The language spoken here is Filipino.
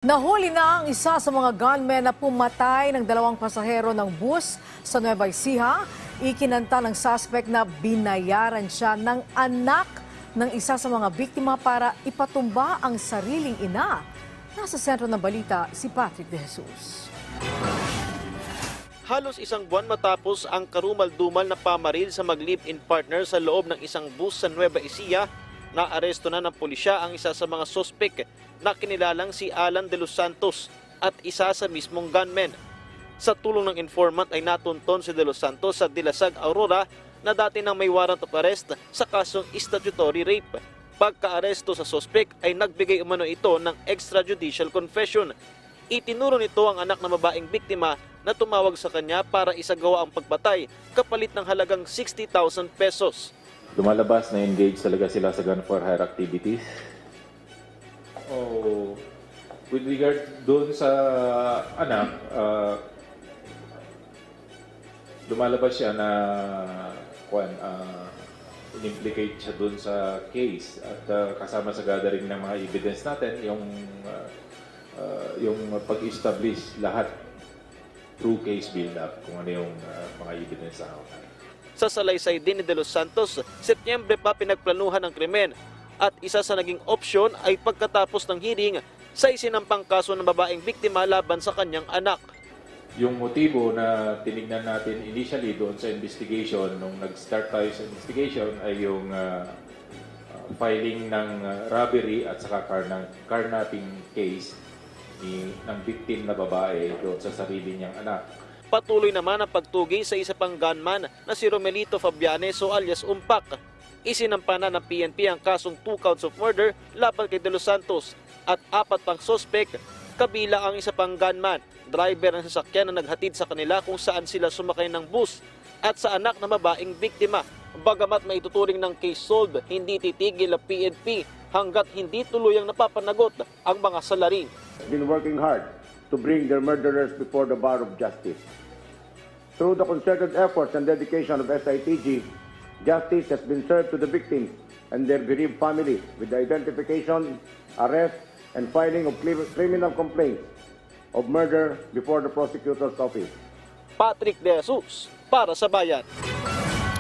Nahuli na ang isa sa mga gunmen na pumatay ng dalawang pasahero ng bus sa Nueva Ecija. Ikinanta ng suspect na binayaran siya ng anak ng isa sa mga biktima para ipatumba ang sariling ina. Nasa sentro ng balita si Patrick De Jesus. Halos isang buwan matapos ang karumal-dumal na pamaril sa mag-live-in partner sa loob ng isang bus sa Nueva Ecija, naaresto na ng pulisya ang isa sa mga sospek na kinilalang si Alan de los Santos at isa sa mismong gunman. Sa tulong ng informant ay natunton si de los Santos sa Dilasag, Aurora na dati nang may warrant of arrest sa kasong statutory rape. Pagka-aresto sa sospek ay nagbigay umano ito ng extrajudicial confession. Itinuro nito ang anak na babaeng biktima na tumawag sa kanya para isagawa ang pagpatay kapalit ng halagang 60,000 pesos. Lumalabas na engage talaga sila sa gun for hire activities. With regard doon sa anak, lumalabas siya na in-implicate siya doon sa case at kasama sa gathering ng mga evidence natin yung pag-establish lahat through case build-up kung ano yung mga evidence sa hawak. Sa salaysay din ni De Los Santos, Setyembre pa pinagplanuhan ang krimen at isa sa naging opsyon ay pagkatapos ng hearing sa isinampang kaso ng babaeng biktima laban sa kanyang anak. Yung motibo na tinignan natin initially doon sa investigation, nung nag-start tayo sa investigation, ay yung filing ng robbery at saka carnapping case ng victim na babae doon sa sarili niyang anak. Patuloy naman ang pagtugi sa isa pang gunman na si Romelito Fabianeso alias Umpak. Isinampa na ng PNP ang kasong 2 counts of murder laban kay De Los Santos at 4 pang sospek, kabila ang isa pang gunman, driver ng sasakyan na naghatid sa kanila kung saan sila sumakay ng bus at sa anak na babaeng biktima. Bagamat maituturing ng case solved, hindi titigil ang PNP hanggat hindi tuluyang napapanagot ang mga salarin. Been working hard to bring their murderers before the bar of justice. Through the concerted efforts and dedication of SITG, justice has been served to the victims and their bereaved families with the identification, arrest, and filing of criminal complaints of murder before the prosecutor's office. Patrick De Jesus para sa Bayan.